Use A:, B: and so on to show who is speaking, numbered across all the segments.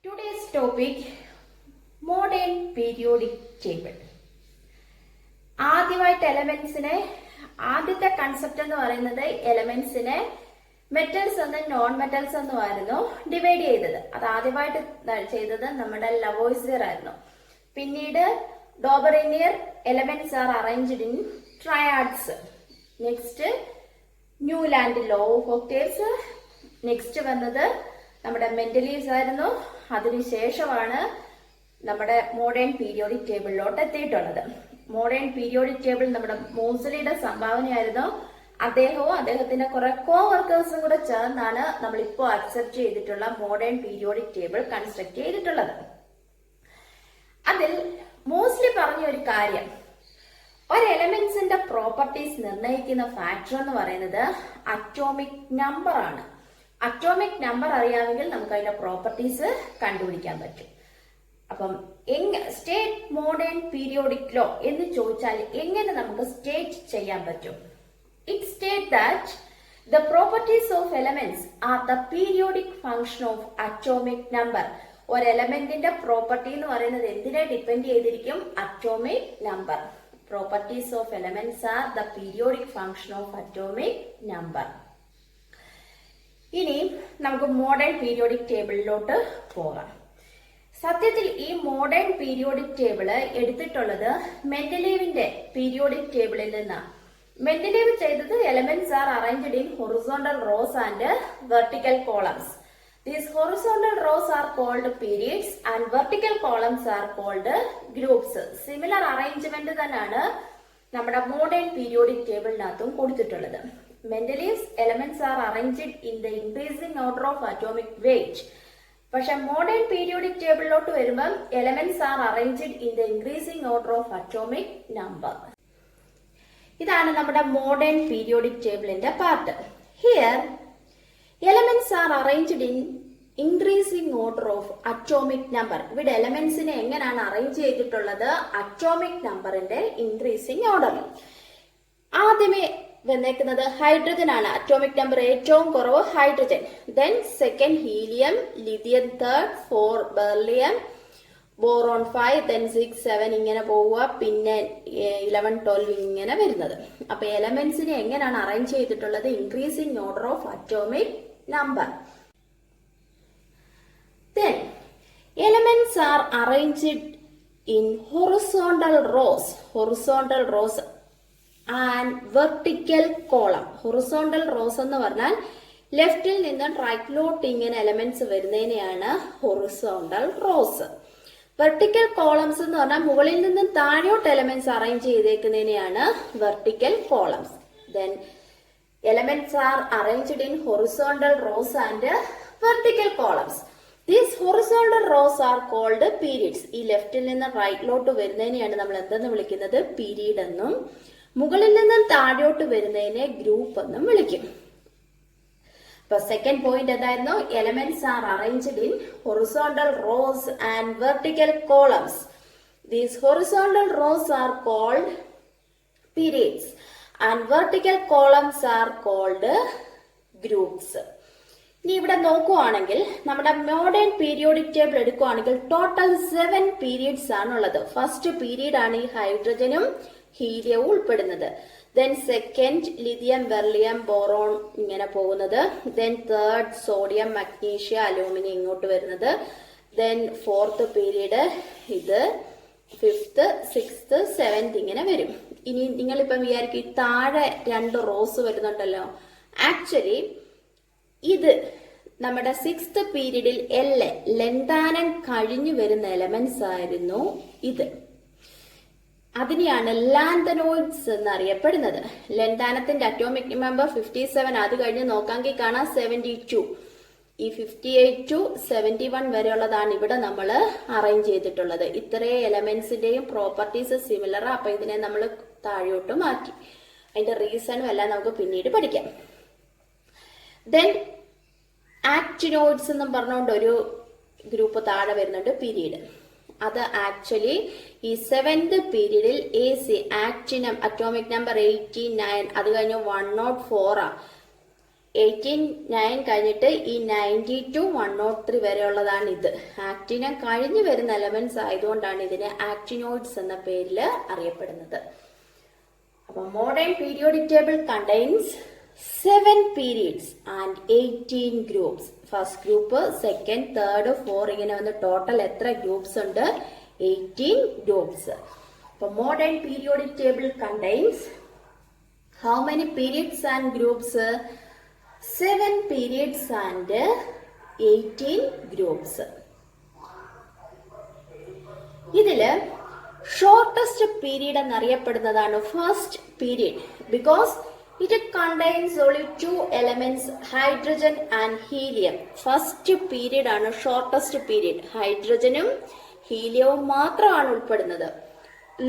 A: Today's topic modern periodic table. ആദ്യമായിട്ട് എലമെന്റ്സിനെ ആദ്യത്തെ concept എന്ന് പറയുന്നത് എലമെന്റ്സിനെ മെറ്റൽസ് എന്നും നോൺ മെറ്റൽസ് എന്നുമായിരുന്നു ഡിവൈഡ് ചെയ്തത്. അത് ആദ്യമായിട്ട് ചെയ്തത് നമ്മുടെ ലവോയ്സിയർ ആയിരുന്നു. പിന്നീട് Dobereiner elements are arranged in triads. Next Newland law of octaves. Next വന്നത് നമ്മുടെ മെന്റലീവ്സ് ആയിരുന്നു. അതിനുശേഷമാണ് നമ്മുടെ മോഡേൺ പീരിയോഡിക് ടേബിളിലോട്ട് എത്തിയിട്ടുള്ളത്. മോഡേൺ പീരിയോഡിക് ടേബിൾ നമ്മുടെ മോസ്ലിയുടെ സംഭാവനയായിരുന്നു. അദ്ദേഹവും അദ്ദേഹത്തിന്റെ കുറെ കോ വർക്കേഴ്സും കൂടെ ചേർന്നാണ് നമ്മളിപ്പോ അക്സെപ്റ്റ് ചെയ്തിട്ടുള്ള മോഡേൺ പീരിയോഡിക് ടേബിൾ കൺസ്ട്രക്ട് ചെയ്തിട്ടുള്ളത്. അതിൽ മോസ്ലി പറഞ്ഞ ഒരു കാര്യം, ഒരു എലമെന്റ്സിന്റെ പ്രോപ്പർട്ടീസ് നിർണ്ണയിക്കുന്ന ഫാക്ടർ എന്ന് പറയുന്നത് അറ്റോമിക് നമ്പർ ആണ്. അറ്റോമിക് നമ്പർ അറിയാമെങ്കിൽ നമുക്ക് അതിന്റെ പ്രോപ്പർട്ടീസ് കണ്ടുപിടിക്കാൻ പറ്റും. അപ്പം സ്റ്റേറ്റ് മോഡേൺ പീരിയോഡിക് ലോ എന്ന് ചോദിച്ചാൽ എങ്ങനെ നമുക്ക് സ്റ്റേറ്റ് ചെയ്യാൻ പറ്റും? It state that the properties of elements are the periodic function of atomic number. ഒരു എലമെന്റിന്റെ പ്രോപ്പർട്ടി എന്ന് പറയുന്നത് എന്തിനെ ഡിപ്പെൻഡ് ചെയ്തിരിക്കും? Atomic number. Properties of elements are the periodic function of atomic number. ഇനി നമുക്ക് മോഡേൺ പീരിയോഡിക് ടേബിളിലോട്ട് പോകാം. സത്യത്തിൽ ഈ മോഡേൺ പീരിയോഡിക് ടേബിള് എടുത്തിട്ടുള്ളത് മെന്റലീവിന്റെ പീരിയോഡിക് ടേബിളിൽ നിന്നാണ്. മെന്റലീവ് ചെയ്തത് elements are arranged in horizontal rows and vertical columns. These horizontal rows are called periods and vertical columns are called groups. Similar arrangement തന്നെയാണ് നമ്മുടെ മോഡേൺ പീരിയോഡിക് ടേബിളിനകത്തും കൊടുത്തിട്ടുള്ളത്. Mendeleev's elements are arranged in the increasing order of atomic weight. പക്ഷെ modern periodic ടേബിളിലോട്ട് വരുമ്പോൾ elements are arranged in the increasing order of atomic number. ഇതാണ് നമ്മുടെ modern periodic ടേബിളിന്റെ part. Here elements are arranged in increasing order of atomic number. ഇവിടെ എലമെന്റ്സിനെ എങ്ങനെയാണ് arrange ചെയ്തിട്ടുള്ളത്? അറ്റോമിക് നമ്പറിന്റെ ഇൻക്രീസിംഗ് ഓർഡറിൽ. ആദ്യമേ വന്നേക്കുന്നത് ഹൈഡ്രജൻ ആണ്. അറ്റോമിക് നമ്പർ ഏറ്റവും കുറവ് hydrogen. Then second helium, lithium third, 4 beryllium, boron 5, then 6, 7 ഇങ്ങനെ പോവുക. പിന്നെ 11, 12 ഇങ്ങനെ വരുന്നത്. അപ്പൊ എലമെന്റ്സിനെ എങ്ങനെയാണ് അറേഞ്ച് ചെയ്തിട്ടുള്ളത്? Increasing order of atomic number. Then elements are arranged in horizontal rows. Horizontal rows and vertical column. Horizontal rows എന്ന് പറഞ്ഞാൽ ലെഫ്റ്റിൽ നിന്ന് റൈറ്റിലോട്ട് ഇങ്ങനെ എലമെന്റ്സ് വരുന്നതിനെയാണ് ഹൊറിസോണ്ടൽ റോസ്. വെർട്ടിക്കൽ കോളംസ് എന്ന് പറഞ്ഞാൽ മുകളിൽ നിന്നും താഴോട്ട് എലമെന്റ്സ് അറേഞ്ച് ചെയ്തേക്കുന്നതിനെയാണ് vertical columns. Then elements are arranged in horizontal rows and vertical columns. These horizontal rows are called periods. ഈ ലെഫ്റ്റിൽ നിന്ന് റൈറ്റിലോട്ട് വരുന്നതിനെയാണ് നമ്മൾ എന്തെന്ന് വിളിക്കുന്നത്? പീരീഡ് എന്നും മുകളിൽ നിന്നും താഴോട്ട് വരുന്നതിനെ ഗ്രൂപ്പ് എന്നും വിളിക്കും. അപ്പൊ സെക്കൻഡ് പോയിന്റ് എന്തായിരുന്നു? Elements are arranged in horizontal rows and vertical columns. These horizontal rows are called periods and vertical columns are called groups. ഇനി ഇവിടെ നോക്കുവാണെങ്കിൽ നമ്മുടെ മോഡേൺ പീരിയോഡിക് ടേബിൾ എടുക്കുവാണെങ്കിൽ ടോട്ടൽ 7 പീരീഡ്സ് ആണുള്ളത്. ഫസ്റ്റ് പീരീഡ് ആണ് ഈ ഹൈഡ്രജനും ഹീലിയവും ഉൾപ്പെടുന്നത്. Then second lithium, beryllium, boron ഇങ്ങനെ പോകുന്നത്. Then third sodium, magnesia, aluminium ഇങ്ങോട്ട് വരുന്നത്. ദെൻ ഫോർത്ത് പീരീഡ് ഇത്, ഫിഫ്ത്ത്, സിക്സ്ത്, 7th ഇങ്ങനെ വരും. ഇനി നിങ്ങളിപ്പം വിചാരിക്കും താഴെ 2 റോസ് വരുന്നുണ്ടല്ലോ. ആക്ച്വലി ഇത് നമ്മുടെ 6th പീരീഡിൽ ലെന്താനം കഴിഞ്ഞു വരുന്ന എലമെന്റ്സ് ആയിരുന്നു ഇത്. അതിനെയാണ് ലാന്തനോയിഡ്സ് എന്നറിയപ്പെടുന്നത്. ലെന്താനത്തിന്റെ അറ്റോമിക് നമ്പർ 57. അത് കഴിഞ്ഞ് നോക്കാമെങ്കിൽ കാണാം 72. ഈ 58 to 71 വരെയുള്ളതാണ് ഇവിടെ നമ്മൾ അറേഞ്ച് ചെയ്തിട്ടുള്ളത്. ഇത്രയും എലമെന്റ്സിന്റെയും പ്രോപ്പർട്ടീസ് സിമിലർ. അപ്പൊ ഇതിനെ നമ്മൾ താഴോട്ട് മാറ്റി. അതിന്റെ റീസണും എല്ലാം നമുക്ക് പിന്നീട് പഠിക്കാം. ദെൻ ആക്ടിനോയിഡ്സ് എന്നും പറഞ്ഞുകൊണ്ട് ഒരു ഗ്രൂപ്പ് താഴെ വരുന്നുണ്ട്, പീരീഡ്. അത് ആക്ച്വലി ഈ 7th പീരീഡിൽ ആക്ടിനം അറ്റോമിക് നമ്പർ 89. അത് കഴിഞ്ഞ് 104 ആ. 89 കഴിഞ്ഞിട്ട് ഈ 90 to 103 വരെയുള്ളതാണ് ഇത്. ആക്ടിനം കഴിഞ്ഞു വരുന്ന എലമെന്റ്സ് ആയതുകൊണ്ടാണ് ഇതിനെ ആക്ടിനോയിഡ്സ് എന്ന പേരിൽ അറിയപ്പെടുന്നത്. അപ്പൊ modern periodic table contains 7 periods and 18 groups. First group, second, third, 4 ഇങ്ങനെ വന്ന് ടോട്ടൽ എത്ര ഗ്രൂപ്പ്സ് ഉണ്ട്? 18 ഗ്രൂപ്പ്സ്. അപ്പൊ modern periodic table contains how many periods and groups? 7 periods and 18 groups. ഇതില് ഷോർട്ടസ്റ്റ് പീരീഡ് എന്നറിയപ്പെടുന്നതാണ് first period. Because it contains only 2 elements, hydrogen and helium. First period ആണ് shortest period. ഹൈഡ്രജനും ഹീലിയവും മാത്രമാണ് ഉൾപ്പെടുന്നത്.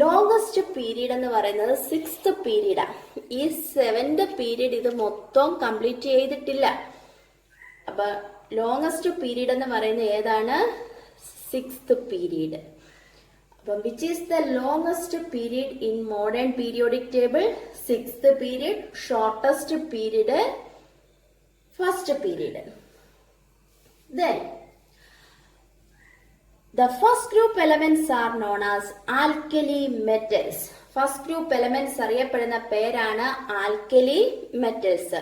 A: ലോങ്സ്റ്റ് പീരീഡ് എന്ന് പറയുന്നത് 6th പീരീഡാണ്. ഈ 7th പീരീഡ് ഇത് മൊത്തം കംപ്ലീറ്റ് ചെയ്തിട്ടില്ല. അപ്പൊ ലോങ്സ്റ്റ് പീരീഡ് എന്ന് പറയുന്നത് ഏതാണ്? 6th period. അപ്പം which is the longest period in modern periodic table? 6th period. Shortest period first period. Then the first group elements are known as alkali metals. First group elements അറിയപ്പെടുന്ന പേരാണ് alkali metals.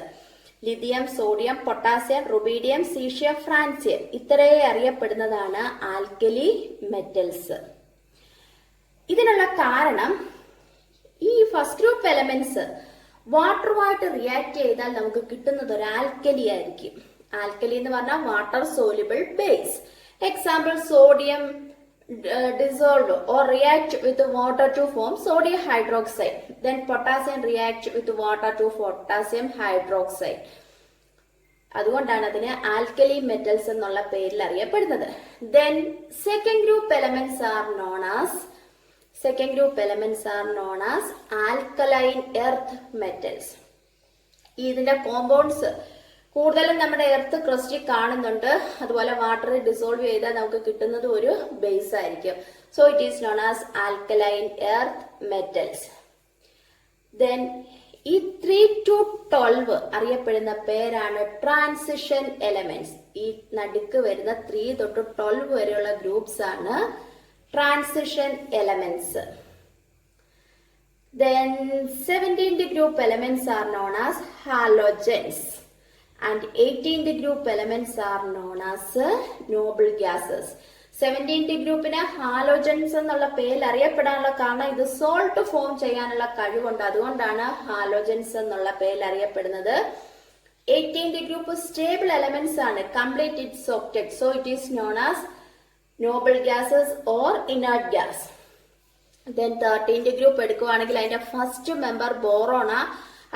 A: Lithium, sodium, potassium, rubidium, caesium, francium ഇത്രയെ അറിയപ്പെടുന്നതാണ് alkali metals. ഇതിനുള്ള കാരണം ഈ first group elements വാട്ടറുമായിട്ട് react ചെയ്താൽ നമുക്ക് കിട്ടുന്നത് ഒരു ആൽക്കലി ആയിരിക്കും. ആൽക്കലി എന്ന് പറഞ്ഞാൽ water soluble base. Example, sodium dissolve or react with water to form sodium hydroxide. Then potassium react with water to potassium hydroxide. അതുകൊണ്ടാണ് അതിനെ ആൽക്കലി മെറ്റൽസ് എന്നുള്ള പേരിൽ അറിയപ്പെടുന്നത്. Then second group elements are known as alkaline earth metals. ഇതിന്റെ compounds കൂടുതലും നമ്മുടെ earth ക്രസ്റ്റിൽ കാണുന്നുണ്ട്. അതുപോലെ വാട്ടർ ഡിസോൾവ് ചെയ്താൽ നമുക്ക് കിട്ടുന്നത് ഒരു ബേസ് ആയിരിക്കും. So it is known as alkaline earth metals. Then ഈ 3 to 12 അറിയപ്പെടുന്ന പേരാണ് ട്രാൻസിഷൻ എലമെന്റ്സ്. ഈ നടുക്ക് വരുന്ന 3 തൊട്ട് 12 വരെയുള്ള ഗ്രൂപ്പ്സ് ആണ് transition elements. Then 17th group elements are known as halogens. And 18th group elements are known as noble gases. 17th ഗ്രൂപ്പിന് ഹാലോജൻസ് എന്നുള്ള പേരിൽ അറിയപ്പെടാനുള്ള കാരണം ഇത് സോൾട്ട് ഫോം ചെയ്യാനുള്ള കഴിവുണ്ട്. അതുകൊണ്ടാണ് ഹാലോജൻസ് എന്നുള്ള പേരിൽ അറിയപ്പെടുന്നത്. 18th ഗ്രൂപ്പ് സ്റ്റേബിൾ എലമെന്റ്സ് ആണ്, complete its octet. So it is known as noble gases or inert gas. Then 13th group എടുക്കുവാണെങ്കിൽ അതിന്റെ ഫസ്റ്റ് മെമ്പർ ബോറോണ.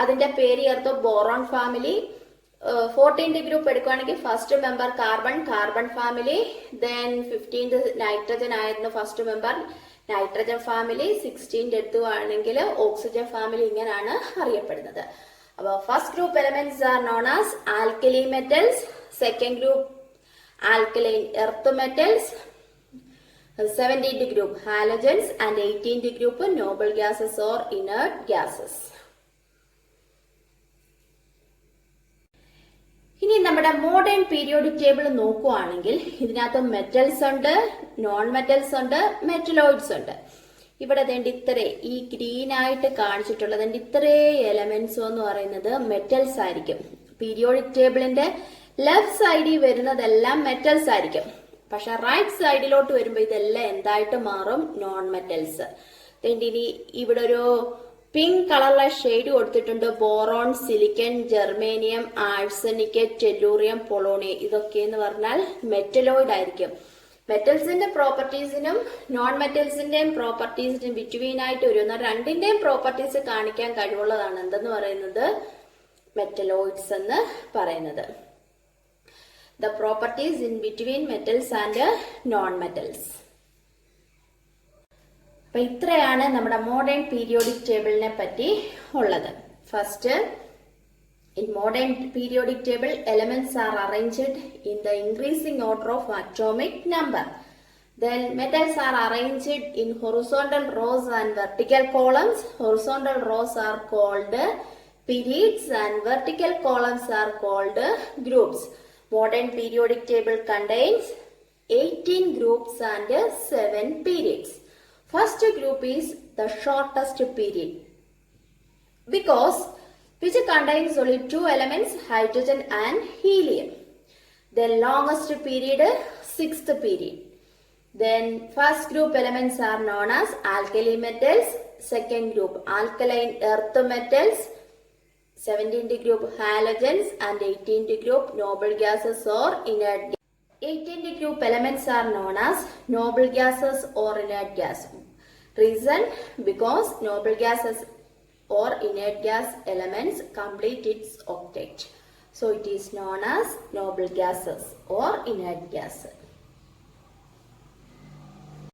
A: അതിന്റെ പേര് ചേർത്ത് ബോറോൺ ഫാമിലി. 14th ഗ്രൂപ്പ് എടുക്കുകയാണെങ്കിൽ first member carbon family. Then 15th nitrogen ആയിരുന്നു first member, nitrogen family. 16th എടുക്കുകയാണെങ്കിൽ oxygen family. ഇങ്ങനെയാണ് അറിയപ്പെടുന്നത്. അപ്പോൾ first group elements are known as alkali metals, second group alkaline earth metals, 17th group halogens and 18th group Noble gases or inert gases. ഇനി നമ്മുടെ modern periodic table നോക്കുവാണെങ്കിൽ ഇതിനകത്ത് metals ഉണ്ട്, non metals ഉണ്ട്, metalloids ഉണ്ട്. ഇവിടെ ഇത്രേ ഈ ഗ്രീൻ ആയിട്ട് കാണിച്ചിട്ടുള്ളത് ഇത്രേ എലമെന്റ്സ് എന്ന് പറയുന്നത് മെറ്റൽസ് ആയിരിക്കും. പീരിയോഡിക് ടേബിളിന്റെ ലെഫ്റ്റ് സൈഡിൽ വരുന്നതെല്ലാം മെറ്റൽസ് ആയിരിക്കും. പക്ഷെ റൈറ്റ് സൈഡിലോട്ട് വരുമ്പോൾ ഇതെല്ലാം എന്തായിട്ട് മാറും? Non metals. ഇനി ഇവിടെ ഒരു പിങ്ക് കളറിലെ ഷെയ്ഡ് കൊടുത്തിട്ടുണ്ട്. Boron, silicon, germanium, arsenic, tellurium, polonium. ഇതൊക്കെ എന്ന് പറഞ്ഞാൽ മെറ്റലോയിഡ് ആയിരിക്കും. മെറ്റൽസിന്റെ പ്രോപ്പർട്ടീസിനും നോൺ മെറ്റൽസിന്റെയും പ്രോപ്പർട്ടീസിനും ബിറ്റ്വീൻ ആയിട്ട് വരുന്ന രണ്ടിന്റെയും പ്രോപ്പർട്ടീസ് കാണിക്കാൻ കഴിവുള്ളതാണ് എന്തെന്ന് പറയുന്നത്? മെറ്റലോയിഡ്സ് എന്ന് പറയുന്നത്. The properties in between metals and non-metals. അപ്പൊ ഇത്രയാണ് നമ്മുടെ മോഡേൺ പീരിയോഡിക് ടേബിളിനെ പറ്റി ഉള്ളത്. First, in modern periodic table, elements are arranged in the increasing order of atomic number. Then metals are arranged in horizontal rows and vertical columns. Horizontal rows are called Periods and vertical columns are called groups. Modern periodic table contains 18 groups and 7 periods. First group is the shortest period because which contains only two elements, hydrogen and helium. Then longest period, sixth period. Then first group elements are known as alkali metals, second group alkaline earth metals, 17th group halogens and 18th group noble gases or inert gases. 18th group elements are known as noble gases or inert gas. Reason? Because noble gases or inert gas elements complete its octet. So it is known as noble gases or inert gas.